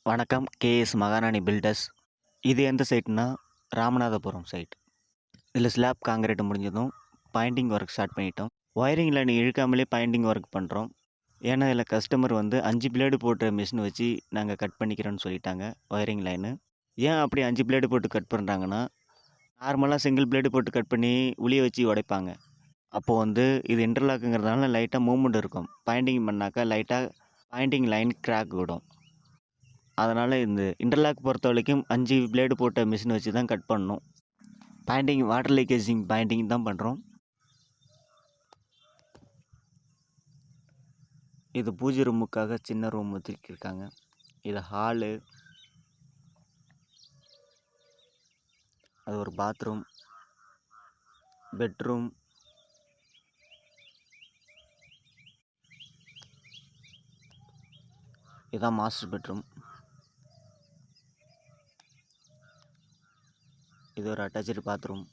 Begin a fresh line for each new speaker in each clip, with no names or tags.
வணக்கம். கேஎஸ் மகாராணி பில்டர்ஸ். இது எந்த சைட்னா, ராமநாதபுரம் சைட். இதில் ஸ்லாப் காங்கிரீட் முடிஞ்சதும் பாயிண்டிங் ஒர்க் ஸ்டார்ட் பண்ணிட்டோம். ஒயரிங் லைன் இழுக்காமலே பாயிண்டிங் ஒர்க் பண்ணுறோம். ஏன்னா இதில் கஸ்டமர் வந்து 5 பிளேடு போட்ட மிஷின் வச்சு நாங்கள் கட் பண்ணிக்கிறோன்னு சொல்லிட்டாங்க ஒயரிங் லைனு. ஏன் அப்படி 5 பிளேடு போட்டு கட் பண்ணுறாங்கன்னா, நார்மலாக சிங்கிள் பிளேடு போட்டு கட் பண்ணி உளிய வச்சு உடைப்பாங்க. அப்போது வந்து இது இன்டர்லாக்குங்கிறதுனால லைட்டாக மூவ்மெண்ட் இருக்கும். பாயிண்டிங் பண்ணாக்கா லைட்டாக பாயிண்டிங் லைன் கிராக் விடும். அதனால் இந்த இன்டர்லாக் பொறுத்த வரைக்கும் 5 பிளேடு போட்ட மிஷின் வச்சு தான் கட் பண்ணணும். பாயிண்டிங் வாட்டர் லீக்கேஜிங் பாயிண்டிங் தான் பண்ணுறோம். இது பூஜை ரூமுக்காக சின்ன ரூம் வச்சுருக்காங்க. இது ஹாலு, அது ஒரு பாத்ரூம், பெட்ரூம், இதுதான் மாஸ்டர் பெட்ரூம். இது ஒரு அட்டாச்சு பாத்ரூம்.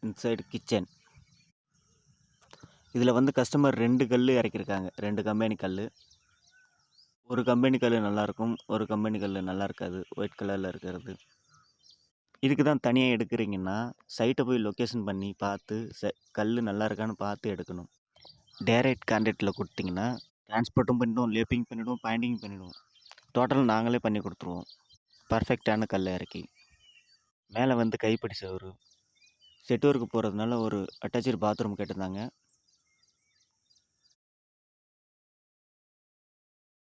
Inside kitchen. இதில் வந்து கஸ்டமர் 2 கல் இறக்கியிருக்காங்க. 2 கம்பெனி கல். ஒரு கம்பெனி கல் நல்லாயிருக்கும், ஒரு கம்பெனி கல் நல்லா இருக்காது. ஒயிட் கலரில் இருக்கிறது. இதுக்கு தான் தனியாக எடுக்கிறீங்கன்னா சைட்டை போய் லொக்கேஷன் பண்ணி பார்த்து கல் நல்லா இருக்கான்னு பார்த்து எடுக்கணும். டைரக்ட் கான்ட்ராக்டில் கொடுத்தீங்கன்னா டிரான்ஸ்போர்ட்டும் பண்ணிவிடுவோம், லேப்பிங் பண்ணிவிடுவோம், பாயிண்டிங் பண்ணிவிடுவோம். டோட்டல் நாங்களே பண்ணி கொடுத்துருவோம். பர்ஃபெக்டான கல் இறக்கி. மேலே வந்து கைப்பிடி சவுறு. செட் ஒர்க்கு போகிறதுனால ஒரு அட்டாச்சு பாத்ரூம் கேட்டிருந்தாங்க.